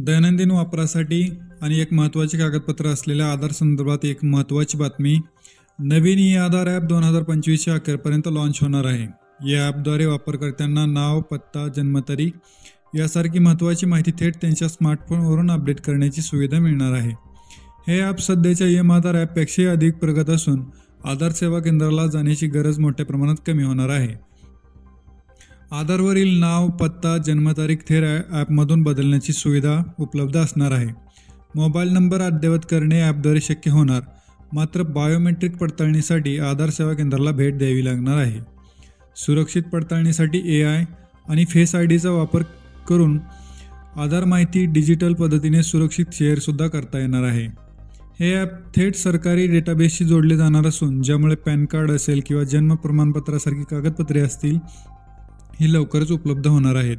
दैनंदिन वापरासाठी आणि एक महत्त्वाचे कागदपत्र असलेल्या आधार संदर्भात एक महत्त्वाची बातमी. नवीन ई-आधार ॲप 2025च्या अखेरपर्यंत लॉन्च होणार आहे. या ॲपद्वारे वापरकर्त्यांना नाव, पत्ता, जन्मतारीख यासारखी महत्त्वाची माहिती थेट त्यांच्या स्मार्टफोनवरून अपडेट करण्याची सुविधा मिळणार आहे. हे ॲप सध्याच्या ई-आधार ॲपपेक्षाही अधिक प्रगत असून आधार सेवा केंद्राला जाण्याची गरज मोठ्या प्रमाणात कमी होणार आहे. आधारवरील नाव, पत्ता, जन्मतारीख थेट ॲपमधून बदलण्याची सुविधा उपलब्ध असणार आहे. मोबाईल नंबर अद्ययावत करणे ॲपद्वारे शक्य होणार, मात्र बायोमेट्रिक पडताळणीसाठी आधार सेवा केंद्राला भेट द्यावी लागणार आहे. सुरक्षित पडताळणीसाठी AI आणि फेस IDचा वापर करून आधार माहिती डिजिटल पद्धतीने सुरक्षित शेअरसुद्धा करता येणार आहे. हे ॲप थेट सरकारी डेटाबेसशी जोडले जाणार असून ज्यामुळे पॅन कार्ड असेल किंवा जन्म प्रमाणपत्रासारखी कागदपत्रे असतील ही लवकरच उपलब्ध होणार आहेत.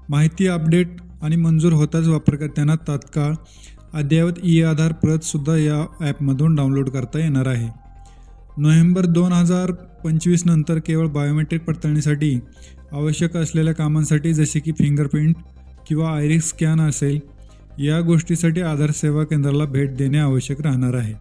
माहिती अपडेट आणि मंजूर होताच वापरकर्त्यांना तात्काळ अद्ययावत ई-आधार प्रतसुद्धा या ॲपमधून डाउनलोड करता येणार आहे. नोव्हेंबर 2025 नंतर केवळ बायोमेट्रिक पडताळणीसाठी आवश्यक असलेल्या कामांसाठी जसे की फिंगरप्रिंट किंवा आयरिस स्कॅन असेल या गोष्टीसाठी आधार सेवा केंद्राला भेट देणे आवश्यक राहणार आहे.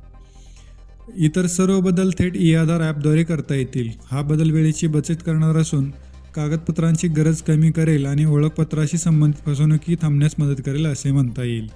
इतर सर्व बदल थेट ई-आधार ॲपद्वारे करता येतील. हा बदल वेळेची बचत करणार असून कागदपत्रांची गरज कमी करेल आणि ओळखपत्राशी संबंधित फसवणुकी थांबण्यास मदत करेल असे म्हणता येईल.